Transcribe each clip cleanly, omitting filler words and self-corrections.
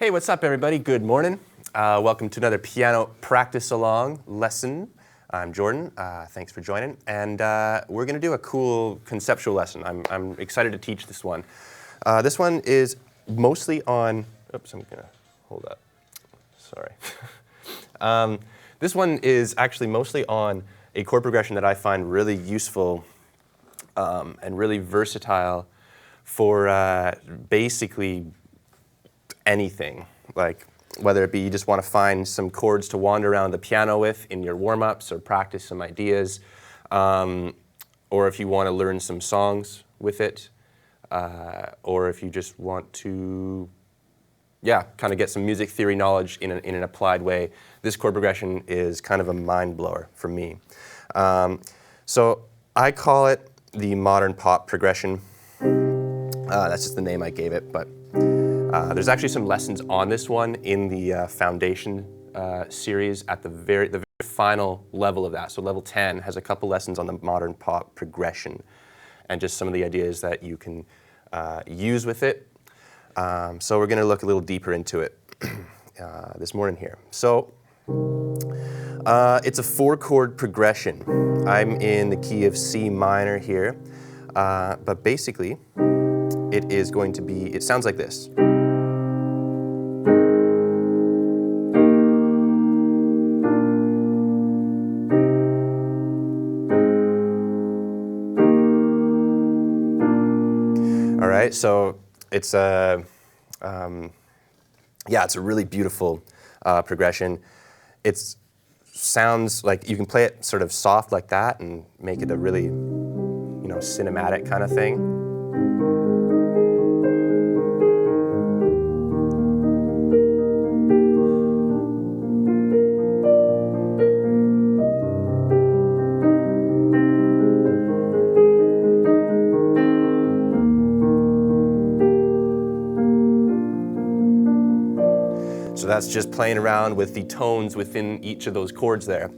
Hey, what's up, everybody? Good morning. Welcome to another piano practice along lesson. I'm Jordan. Thanks for joining. And we're going to do a cool conceptual lesson. I'm excited to teach this one. This one is mostly on... Oops, I'm going to hold up. Sorry. This one is actually mostly on a chord progression that I find really useful and really versatile for basically anything, like whether it be you just want to find some chords to wander around the piano with in your warm-ups or practice some ideas, or if you want to learn some songs with it, or if you just want to, kind of get some music theory knowledge in an applied way. This chord progression is kind of a mind blower for me. So I call it the modern pop progression. That's just the name I gave it, but there's actually some lessons on this one in the foundation series at the very final level of that. So level 10 has a couple lessons on the modern pop progression and just some of the ideas that you can use with it. So we're going to look a little deeper into it this morning here. So it's a 4-chord progression. I'm in the key of C minor here, but basically it is going to be, it sounds like this. All right, so it's a, it's a really beautiful progression. It sounds like you can play it sort of soft like that and make it a really, cinematic kind of thing. So that's just playing around with the tones within each of those chords there.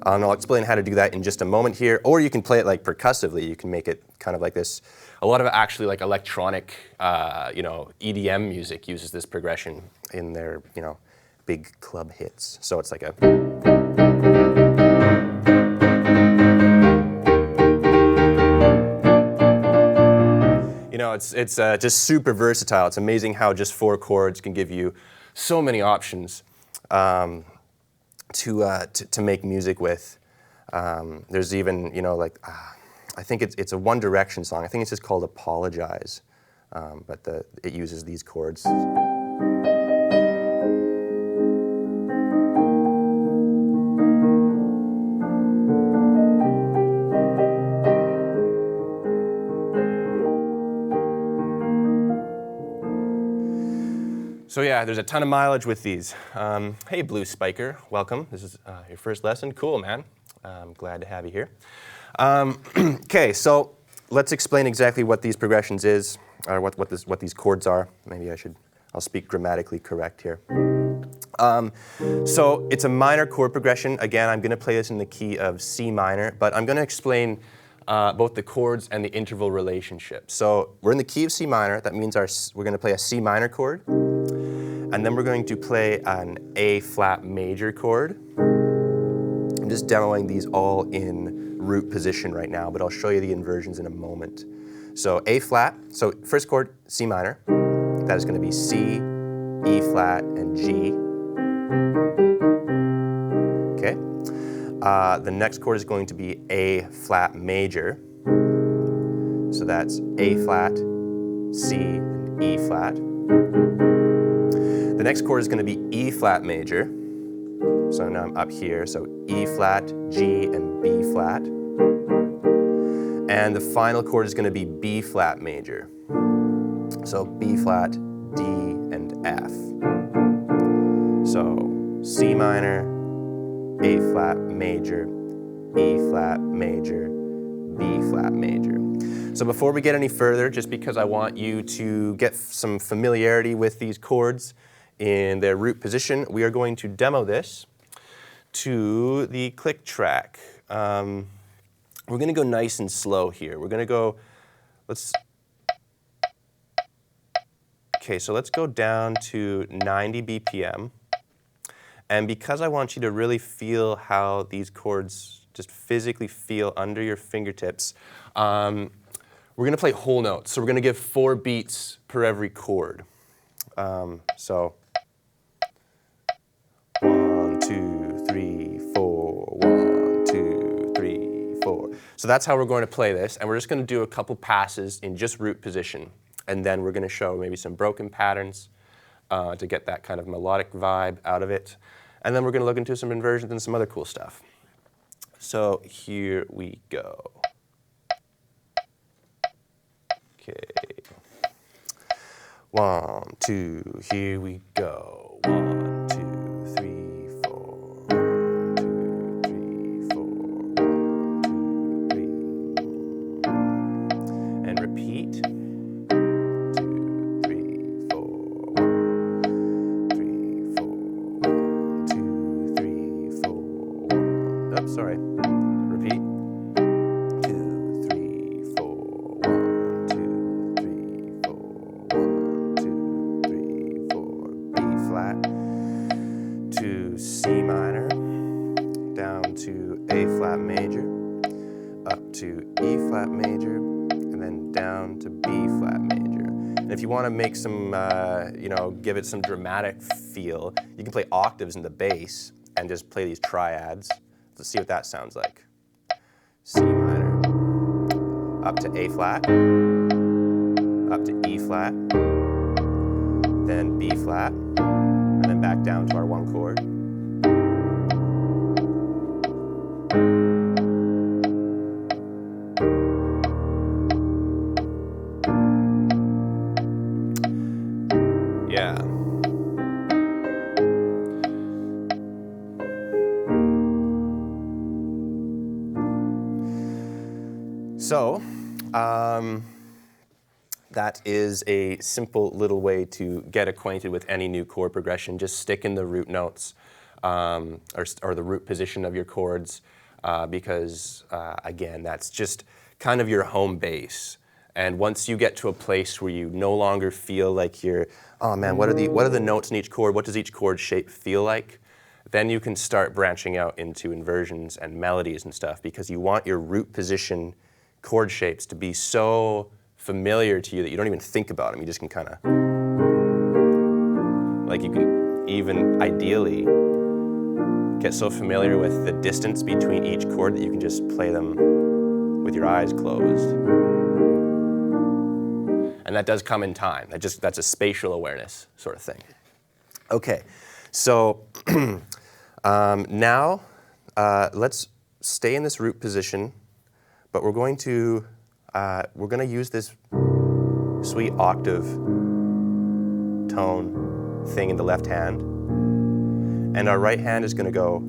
And I'll explain how to do that in just a moment here. Or you can play it like percussively. You can make it kind of like this. A lot of actually like electronic, EDM music uses this progression in their, big club hits. So it's like a... It's just super versatile. It's amazing how just 4 chords can give you so many options to make music with. There's even, I think it's a One Direction song. I think it's just called Apologize, but it uses these chords. So yeah, there's a ton of mileage with these. Hey, Blue Spiker, welcome. This is your first lesson. Cool, man. I'm glad to have you here. Okay, so let's explain exactly what these progressions is, or what these chords are. Maybe I'll speak grammatically correct here. So it's a minor chord progression. Again, I'm going to play this in the key of C minor, but I'm going to explain both the chords and the interval relationship. So we're in the key of C minor. That means we're going to play a C minor chord. And then we're going to play an A flat major chord. I'm just demoing these all in root position right now, but I'll show you the inversions in a moment. So A flat, so first chord, C minor. That is going to be C, E flat, and G. Okay. The next chord is going to be A flat major. So that's A flat, C, and E flat. The next chord is going to be E flat major. So now I'm up here, so E flat, G, and B flat. And the final chord is going to be B flat major. So B flat, D, and F. So C minor, A flat major, E flat major, B flat major. So before we get any further, just because I want you to get some familiarity with these chords in their root position, we are going to demo this to the click track. We're going to go nice and slow here. We're going to go, Okay, so let's go down to 90 BPM. And because I want you to really feel how these chords just physically feel under your fingertips, we're going to play whole notes. So we're going to give 4 beats per every chord. So 1, 2, 3, 4, 1, 2, 3, 4. So that's how we're going to play this, and we're just going to do a couple passes in just root position, and then we're going to show maybe some broken patterns to get that kind of melodic vibe out of it, and then we're going to look into some inversions and some other cool stuff. So here we go. Okay. 1, 2, here we go. 1, 2, 3, 4. 1, 2, 3, 4. 1, 2, 3. And repeat. 2, 3, 4. 1, 3, 4. 1, 2, 3, 4. 1. Oops, sorry. Repeat. 2, 3, 4. 1, 2, 3, 4. 1, 2, 3, 4. B flat to C minor, down to A flat major, up to E flat major, and then down to B flat major. And if you want to make some, you know, give it some dramatic feel, you can play octaves in the bass and just play these triads. Let's see what that sounds like. C minor, up to A flat, up to E flat, then B flat, and then back down to our 1 chord. Yeah. So, that is a simple little way to get acquainted with any new chord progression. Just stick in the root notes or the root position of your chords because, again, that's just kind of your home base. And once you get to a place where you no longer feel like you're, oh man, what are the notes in each chord? What does each chord shape feel like? Then you can start branching out into inversions and melodies and stuff because you want your root position chord shapes to be so familiar to you that you don't even think about them. You just can kind of, like you can even ideally get so familiar with the distance between each chord that you can just play them with your eyes closed. And that does come in time. That's a spatial awareness sort of thing. Okay, so now let's stay in this root position, but we're going to use this sweet octave tone thing in the left hand, and our right hand is going to go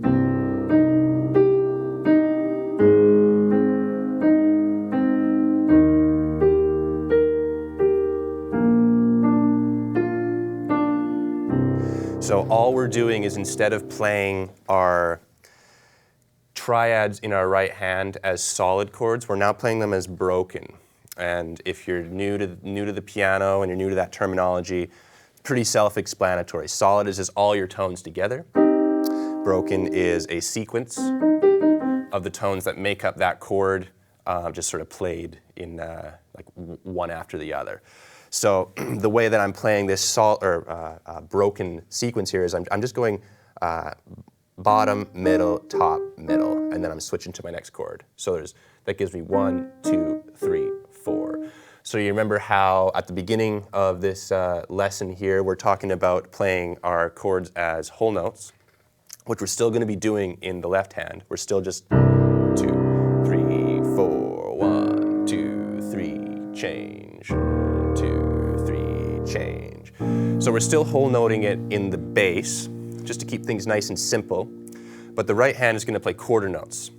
So all we're doing is instead of playing our triads in our right hand as solid chords, we're now playing them as broken. And if you're new to the piano and you're new to that terminology, it's pretty self-explanatory. Solid is just all your tones together. Broken is a sequence of the tones that make up that chord, just sort of played in like one after the other. So the way that I'm playing this broken sequence here is I'm just going bottom, middle, top, middle, and then I'm switching to my next chord. So that gives me 1, 2, 3, 4. So you remember how at the beginning of this lesson here, we're talking about playing our chords as whole notes, which we're still going to be doing in the left hand. We're still just 2, 3, 4, 1, 2, 3, change, 2, 3, change. So we're still whole noting it in the bass, just to keep things nice and simple. But the right hand is going to play quarter notes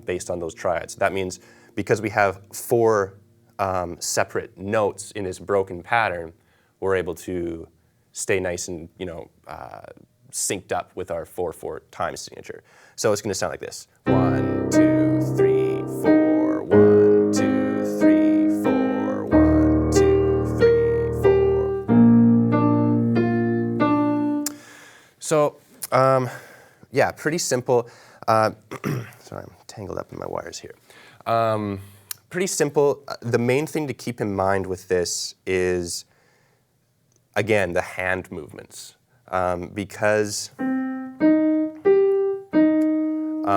based on those triads. That means because we have 4 separate notes in this broken pattern, we're able to stay nice and synced up with our 4/4 time signature. So it's going to sound like this: 1, 2, 3, 4. 1, 2, 3, 4. 1, 2, 3, 4. yeah, pretty simple. Sorry, I'm tangled up in my wires here. Pretty simple. The main thing to keep in mind with this is, again, the hand movements. Because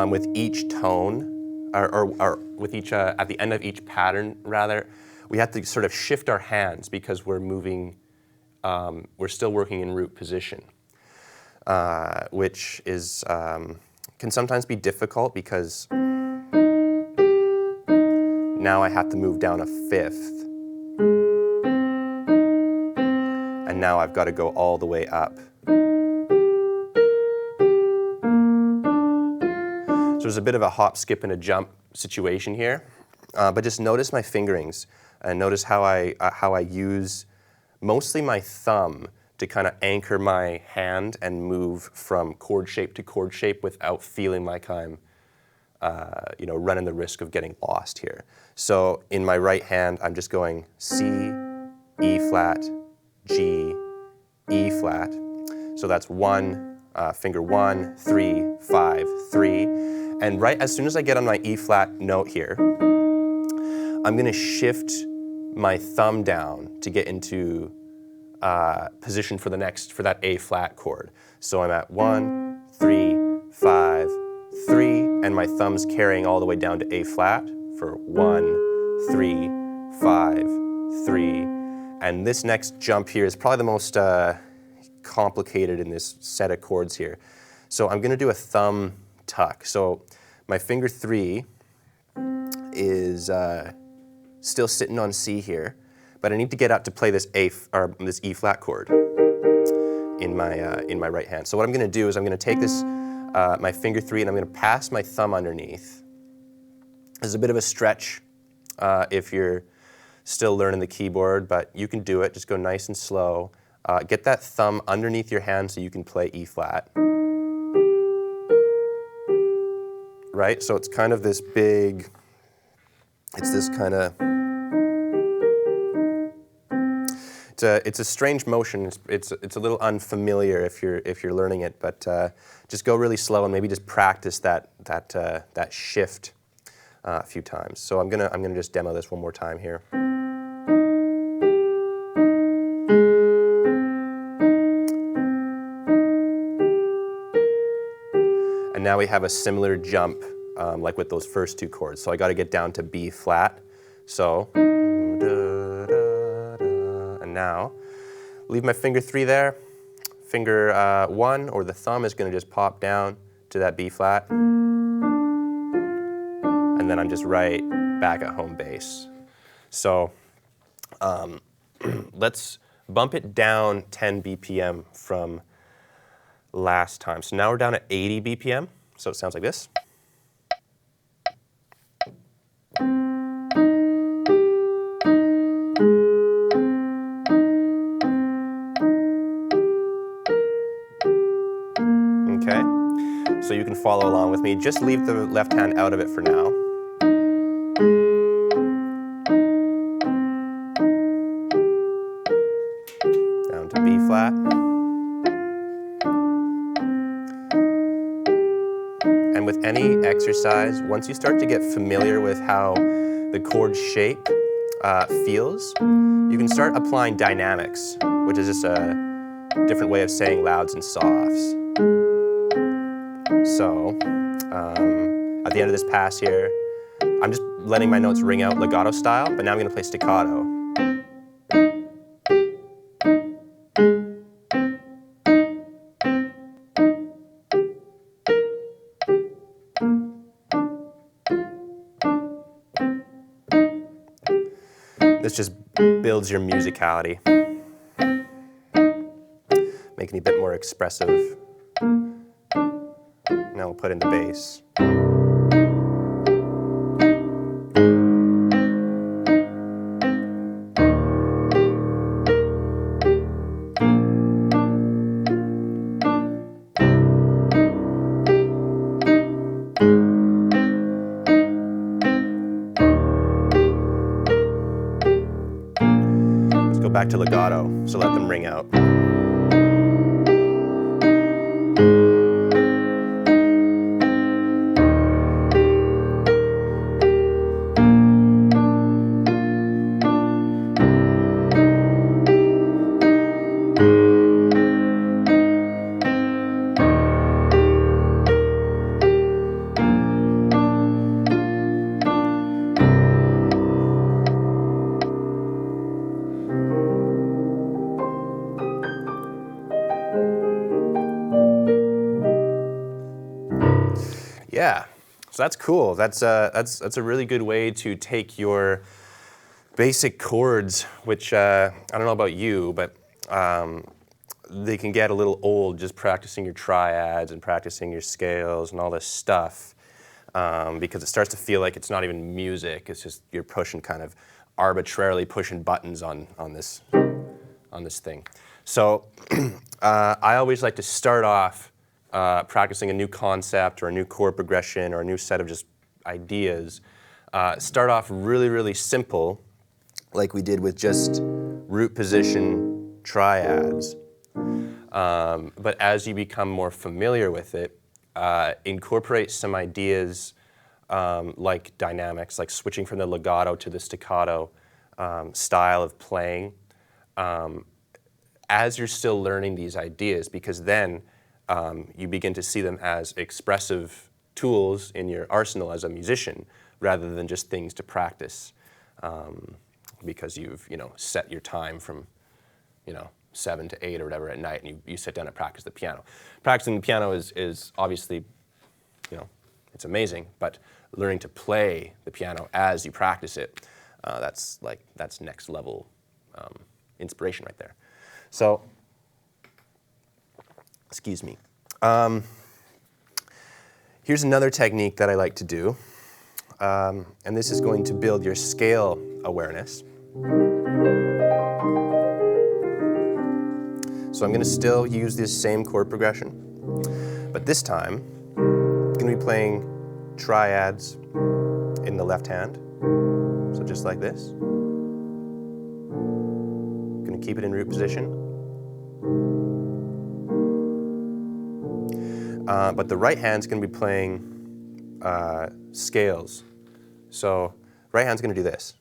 with each tone, or with each, at the end of each pattern, rather, we have to sort of shift our hands because we're moving, we're still working in root position, which is, can sometimes be difficult because now I have to move down a fifth, and now I've got to go all the way up. So there's a bit of a hop, skip, and a jump situation here, but just notice my fingerings and notice how I use mostly my thumb to kind of anchor my hand and move from chord shape to chord shape without feeling like I'm running the risk of getting lost here. So in my right hand, I'm just going C, E flat, G, E flat. So that's finger 1, 3, 5, 3. And right as soon as I get on my E flat note here, I'm going to shift my thumb down to get into position for that A flat chord. So I'm at 1, 3, 5, 3, and my thumb's carrying all the way down to A flat for 1, 3, 5, 3. And this next jump here is probably the most complicated in this set of chords here. So I'm going to do a thumb tuck. So my finger 3 is still sitting on C here, but I need to get up to play this this E flat chord in my right hand. So what I'm going to do is I'm going to take this my finger 3 and I'm going to pass my thumb underneath. This is a bit of a stretch if you're still learning the keyboard, but you can do it. Just go nice and slow. Get that thumb underneath your hand so you can play E flat. Right? So it's kind of this big, it's this kind of, it's a strange motion. It's a little unfamiliar if you're learning it, but just go really slow and maybe just practice that shift a few times. So I'm gonna just demo this one more time here. And now we have a similar jump like with those first two chords. So I got to get down to B flat. So, and now leave my finger 3 there. Finger 1 or the thumb is going to just pop down to that B flat. And then I'm just right back at home base. So let's bump it down 10 BPM from last time. So now we're down at 80 BPM. So it sounds like this. Okay. So you can follow along with me. Just leave the left hand out of it for now. Down to B flat. And with any exercise, once you start to get familiar with how the chord shape feels, you can start applying dynamics, which is just a different way of saying louds and softs. So, at the end of this pass here, I'm just letting my notes ring out legato style, but now I'm going to play staccato. This just builds your musicality, making it a bit more expressive. Now we'll put in the bass. Let's go back to legato, so let them ring out. Yeah, so that's cool. That's a really good way to take your basic chords, which I don't know about you, but they can get a little old just practicing your triads and practicing your scales and all this stuff, because it starts to feel like it's not even music. It's just you're pushing kind of arbitrarily pushing buttons on this thing. So I always like to start off practicing a new concept or a new chord progression or a new set of just ideas. Start off really, really simple, like we did with just root position triads. But as you become more familiar with it, incorporate some ideas like dynamics, like switching from the legato to the staccato style of playing, as you're still learning these ideas, because then you begin to see them as expressive tools in your arsenal as a musician, rather than just things to practice, because you've set your time from 7 to 8 or whatever at night, and you sit down and practice the piano. Practicing the piano is obviously, it's amazing, but learning to play the piano as you practice it, that's next level inspiration right there. So, excuse me. Here's another technique that I like to do, and this is going to build your scale awareness. So I'm going to still use this same chord progression, but this time I'm going to be playing triads in the left hand, so just like this. I'm going to keep it in root position. But the right hand's going to be playing scales. So right hand's going to do this.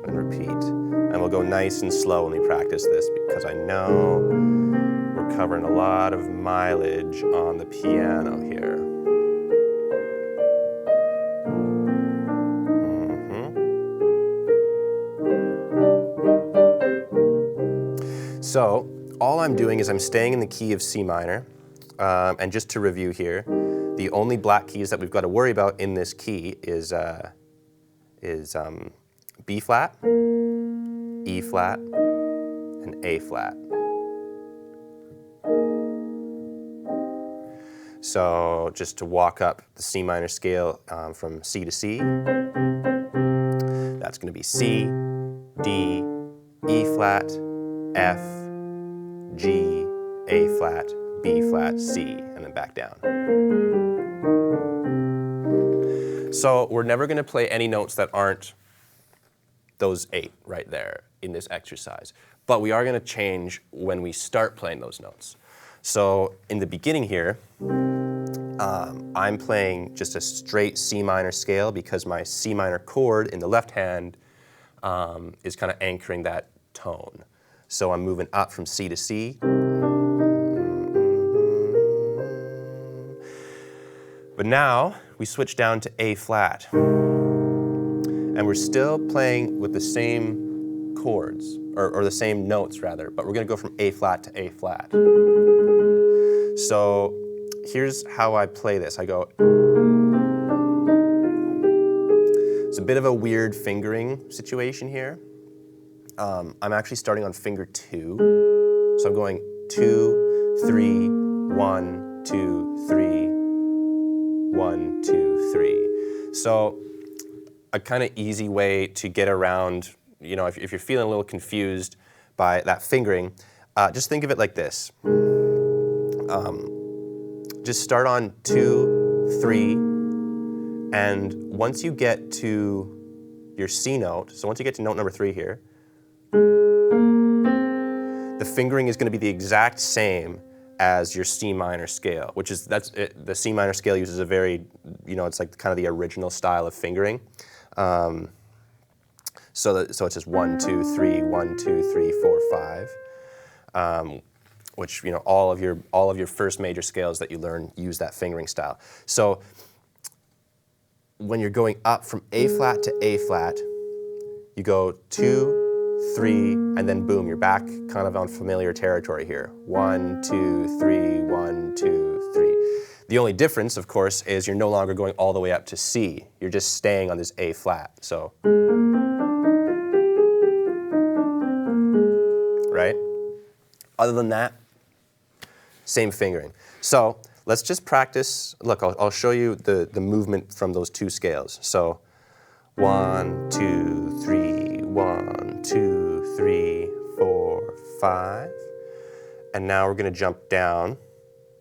And repeat. And we'll go nice and slow when we practice this, because I know we're covering a lot of mileage on the piano here. So all I'm doing is I'm staying in the key of C minor, and just to review here, the only black keys that we've got to worry about in this key is B flat, E flat, and A flat. So just to walk up the C minor scale from C to C, that's going to be C, D, E flat, F, G, A flat, B flat, C, and then back down. So we're never going to play any notes that aren't those 8 right there in this exercise. But we are going to change when we start playing those notes. So in the beginning here, I'm playing just a straight C minor scale, because my C minor chord in the left hand is kind of anchoring that tone. So I'm moving up from C to C. But now we switch down to A flat. And we're still playing with the same chords, or the same notes rather, but we're going to go from A flat to A flat. So here's how I play this. I go, it's a bit of a weird fingering situation here. I'm actually starting on finger 2. So I'm going 2, 3, 1, 2, 3, 1, 2, 3. So a kind of easy way to get around, if you're feeling a little confused by that fingering, just think of it like this. Just start on 2, 3, and once you get to your C note, so once you get to note number 3 here, the fingering is going to be the exact same as your C minor scale, which is, the C minor scale uses a very, it's like kind of the original style of fingering. So it's just 1, 2, 3, 1, 2, 3, 4, 5, which all of your first major scales that you learn use that fingering style. So when you're going up from A flat to A flat, you go 2, 3, and then boom, you're back kind of on familiar territory here. 1, 2, 3, 1, 2, 3. The only difference, of course, is you're no longer going all the way up to C. You're just staying on this A flat. So, right? Other than that, same fingering. So let's just practice. Look, I'll show you the movement from those two scales. So 1, 2, 3, 1, 2, 3, 4, 5. And now we're going to jump down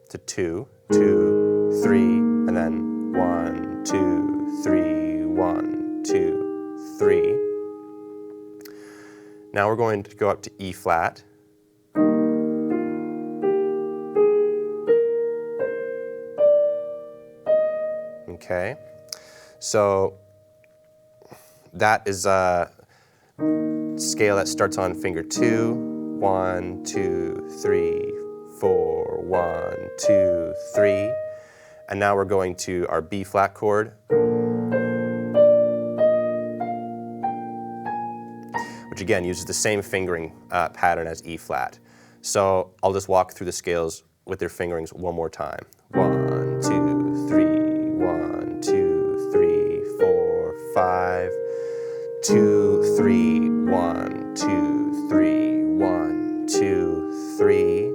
to 2, 2, 3, and then 1, 2, 3, 1, 2, 3. Now we're going to go up to E flat. Okay, so that is a scale that starts on finger 2, 1, 2, 3, 4, 1, 2, 3. And now we're going to our B flat chord, which again uses the same fingering pattern as E flat. So I'll just walk through the scales with their fingerings one more time. 1, 2, 3. 1, 2, 3, 4, 5, 2, 3, 1, 2, 3, 1, 2, 3,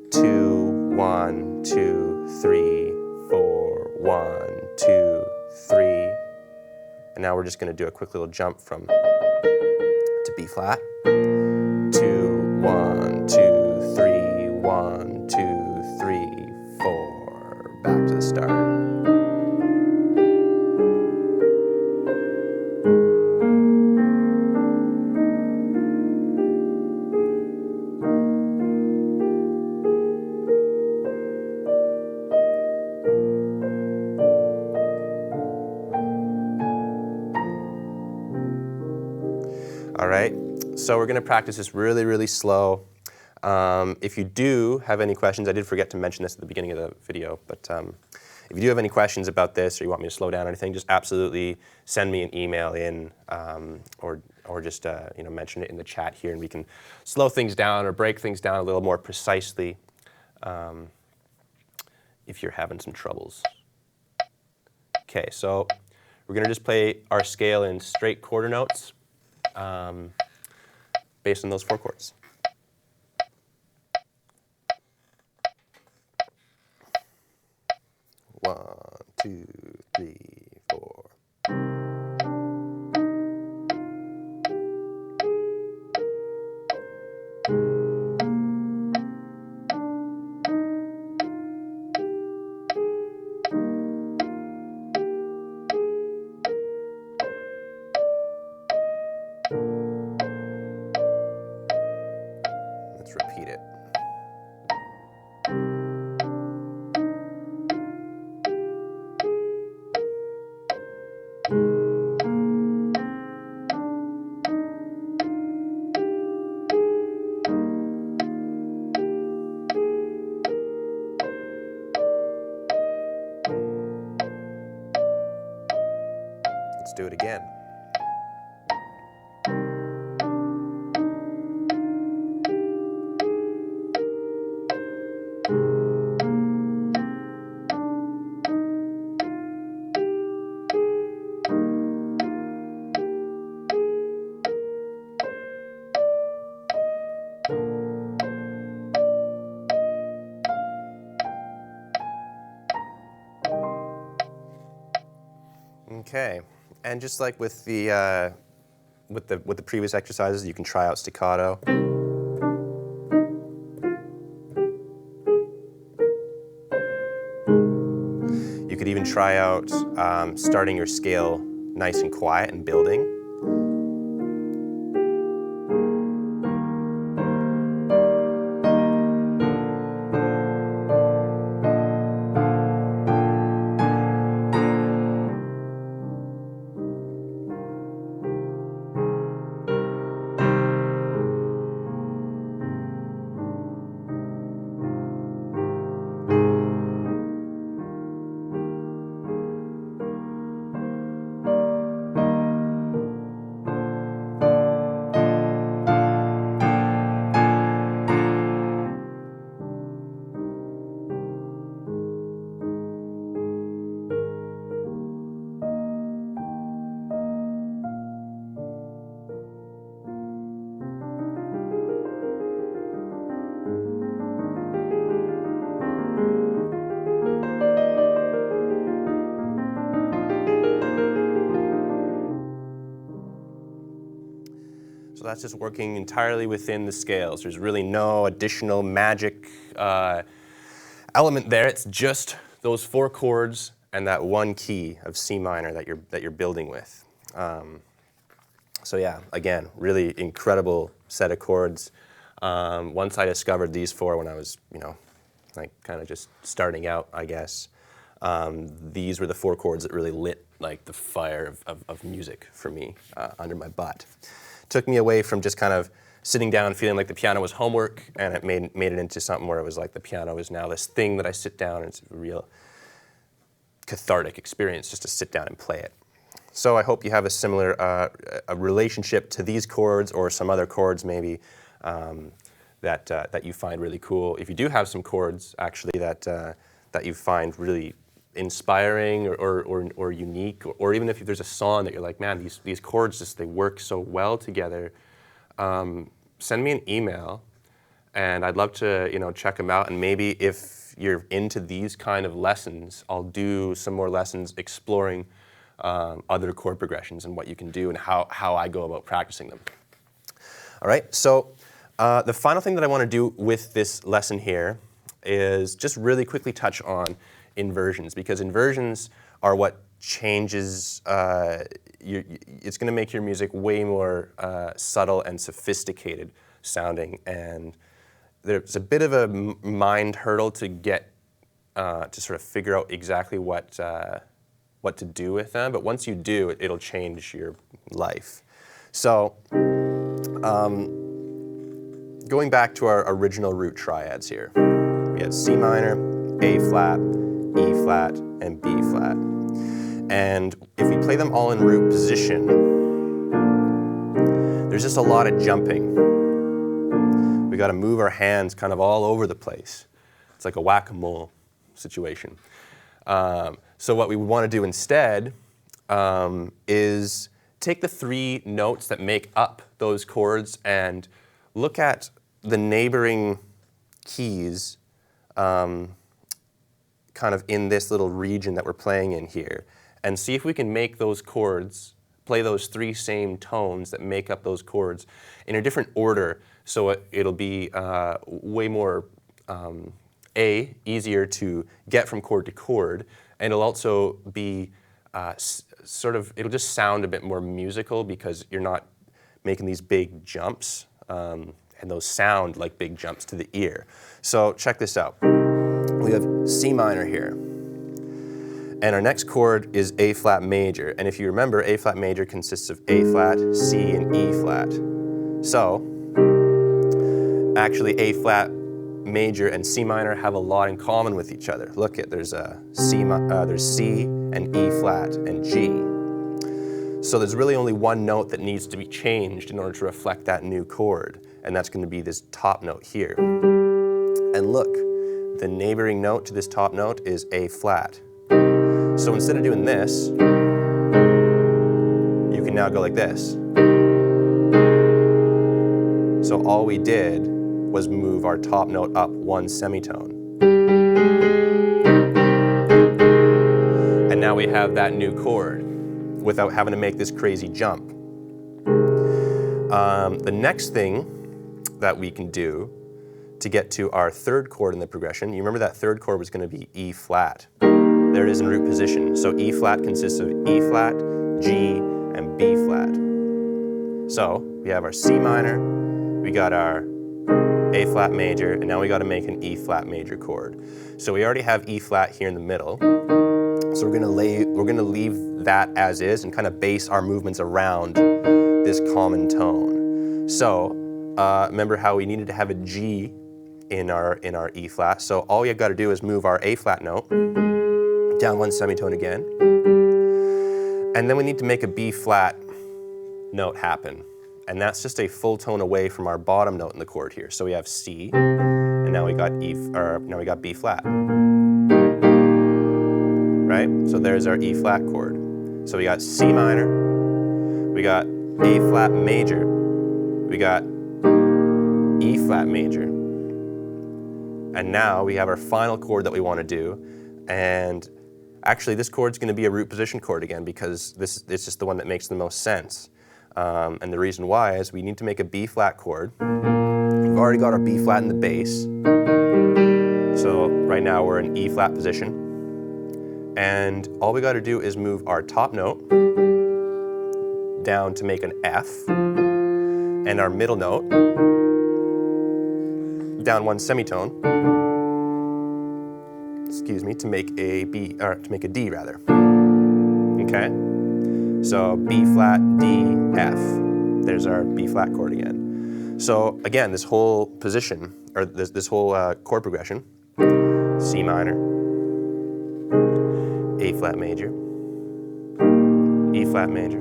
2, 1, 2, 3, 4, 1, 2, 3. And now we're just going to do a quick little jump from to B flat. 2, 1, 2, 3, 1, 2, 3, 4. Back to the start. All right, so we're going to practice this really, really slow. If you do have any questions, I did forget to mention this at the beginning of the video, but if you do have any questions about this or you want me to slow down or anything, just absolutely send me an email in or just mention it in the chat here, and we can slow things down or break things down a little more precisely if you're having some troubles. Okay, so we're going to just play our scale in straight quarter notes based on those 4 chords. One, 2, 3, 4. Let's repeat it. Let's do it again. Okay, and just like with the previous exercises, you can try out staccato. You could even try out starting your scale nice and quiet and building. that's just working entirely within the scales. There's really no additional magic element there. It's just those 4 chords and that one key of C minor that you're building with. So yeah, again, really incredible set of chords. Once I discovered these 4 when I was, like kind of just starting out, I guess, these were the 4 chords that really lit like the fire of music for me under my butt. Took me away from just kind of sitting down feeling like the piano was homework, and it made it into something where it was like the piano is now this thing that I sit down and it's a real cathartic experience just to sit down and play it. So I hope you have a similar a relationship to these chords or some other chords maybe that you find really cool. If you do have some chords actually that you find really inspiring or unique, or even if there's a song that you're like, man, these chords just, they work so well together, send me an email and I'd love to check them out, and maybe if you're into these kind of lessons, I'll do some more lessons exploring other chord progressions and what you can do and how I go about practicing them. All right, so the final thing that I want to do with this lesson here is just really quickly touch on inversions, because inversions are what changes, it's going to make your music way more subtle and sophisticated sounding, and there's a bit of a mind hurdle to get to sort of figure out exactly what to do with them, but once you do, it'll change your life. So going back to our original root triads here, we had C minor, A flat, E flat, and B flat. And if we play them all in root position, there's just a lot of jumping. We got to move our hands kind of all over the place. It's like a whack-a-mole situation. So what we want to do instead is take the 3 notes that make up those chords and look at the neighboring keys kind of in this little region that we're playing in here, and see if we can make those chords, play those 3 same tones that make up those chords in a different order, so it'll be way more easier to get from chord to chord, and it'll also be it'll just sound a bit more musical because you're not making these big jumps, and those sound like big jumps to the ear. So check this out. We have C minor here, and our next chord is A flat major, and if you remember, A flat major consists of A flat, C, and E flat. So actually A flat major and C minor have a lot in common with each other. Look at, there's C and E flat and G. So there's really only one note that needs to be changed in order to reflect that new chord, and that's going to be this top note here. And look, the neighboring note to this top note is A flat. So instead of doing this, you can now go like this. So all we did was move our top note up 1 semitone. And now we have that new chord without having to make this crazy jump. The next thing that we can do to get to our 3rd chord in the progression, you remember that 3rd chord was going to be E flat. There it is in root position. So E flat consists of E flat, G, and B flat. So we have our C minor, we got our A flat major, and now we got to make an E flat major chord. So we already have E flat here in the middle. So we're going to leave that as is and kind of base our movements around this common tone. So remember how we needed to have a G in our E flat. So all we have got to do is move our A flat note down 1 semitone again, and then we need to make a B flat note happen, and that's just a full tone away from our bottom note in the chord here. So we have C, and now we got now we got B flat, right? So there's our E flat chord. So we got C minor, we got A flat major, we got E flat major, and now we have our final chord that we want to do. And actually this chord's going to be a root position chord again because it's just the one that makes the most sense. And the reason why is we need to make a B flat chord. We've already got our B flat in the bass. So right now we're in E flat position. And all we got to do is move our top note down to make an F, and our middle note down one semitone, excuse me, to make a B, or to make a D rather. Okay? So B flat, D, F. There's our B flat chord again. So again, this whole position, or this whole chord progression, C minor, A flat major, E flat major,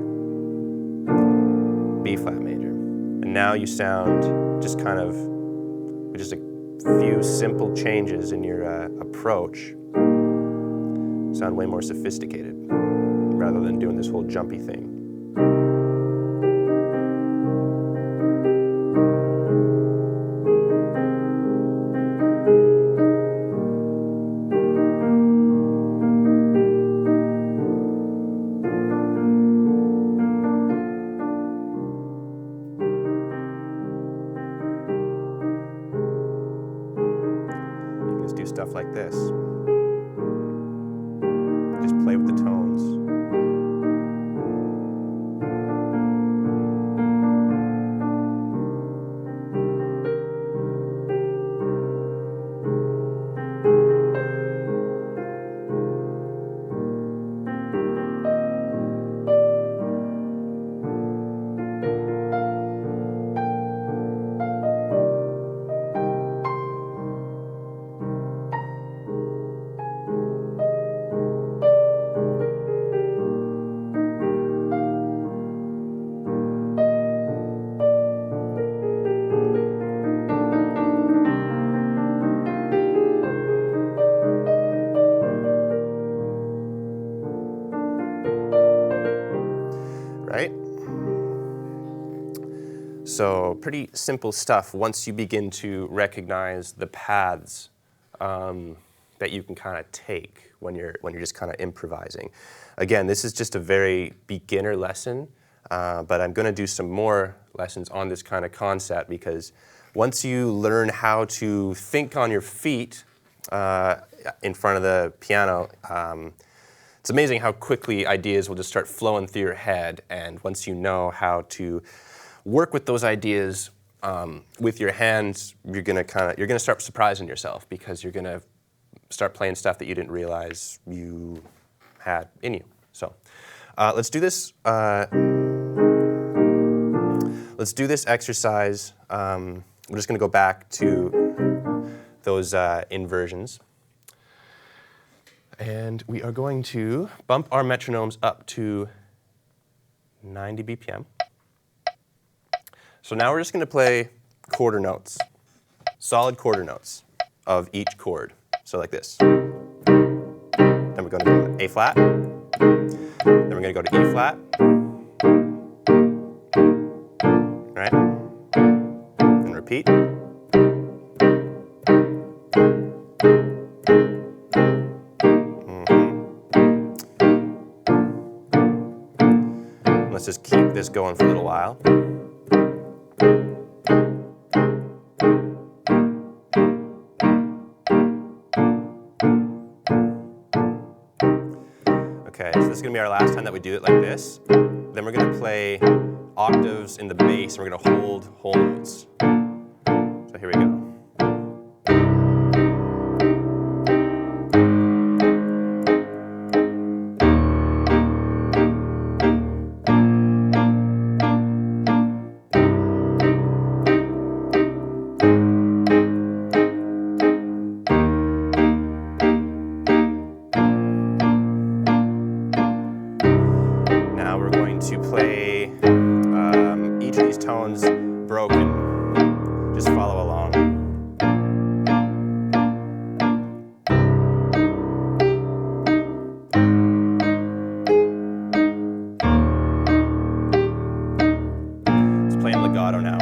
B flat major. And now you sound just kind of, with just a few simple changes in your approach, sound way more sophisticated rather than doing this whole jumpy thing. Do stuff like this. Just play with the tones. Right? So pretty simple stuff once you begin to recognize the paths that you can kind of take when you're just kind of improvising. Again, this is just a very beginner lesson, but I'm going to do some more lessons on this kind of concept, because once you learn how to think on your feet in front of the piano, it's amazing how quickly ideas will just start flowing through your head. And once you know how to work with those ideas with your hands, you're gonna start surprising yourself, because you're gonna start playing stuff that you didn't realize you had in you. So let's do this. Let's do this exercise. We're just gonna go back to those inversions. And we are going to bump our metronomes up to 90 BPM. So now we're just going to play quarter notes, solid quarter notes of each chord. So like this. Then we're going to go to A flat. Then we're going to go to E flat. Right? And repeat. Let's just keep this going for a little while. Okay, so this is going to be our last time that we do it like this. Then we're going to play octaves in the bass, and we're going to hold whole notes. So here we go. To play each of these tones broken. Just follow along. Let's play in legato now.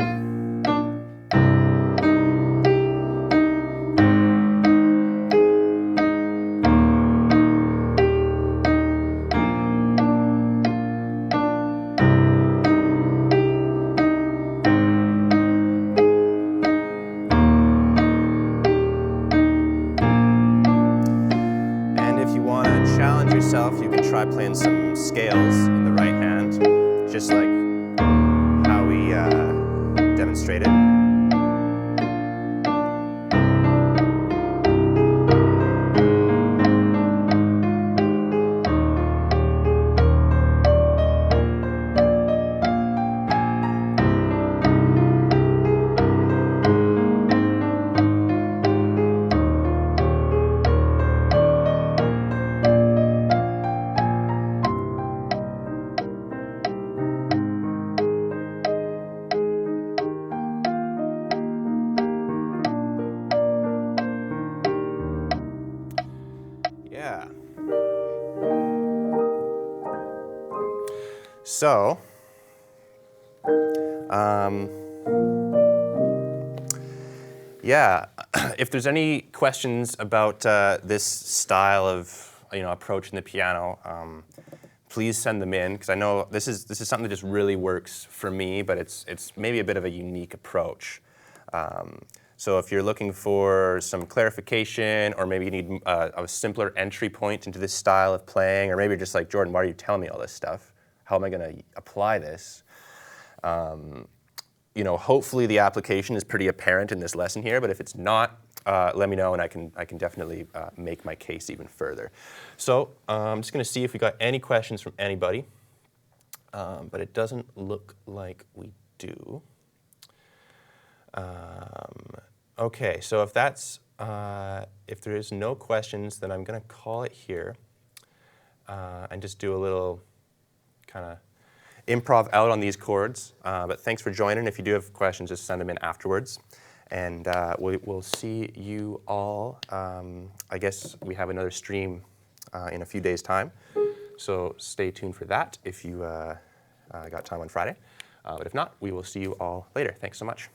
by playing some scales in the right hand, just like how we demonstrated. Yeah. So, yeah, if there's any questions about this style of approaching the piano, please send them in, because I know this is something that just really works for me, but it's maybe a bit of a unique approach. So if you're looking for some clarification, or maybe you need a simpler entry point into this style of playing, or maybe you're just like, Jordan, why are you telling me all this stuff? How am I going to apply this? Hopefully the application is pretty apparent in this lesson here, but if it's not, let me know, and I can definitely make my case even further. So I'm just going to see if we got any questions from anybody, but it doesn't look like we do. Okay, so if there is no questions, then I'm going to call it here and just do a little kind of improv out on these chords. But thanks for joining. If you do have questions, just send them in afterwards. And we'll see you all. I guess we have another stream in a few days' time. So stay tuned for that if you got time on Friday. But if not, we will see you all later. Thanks so much.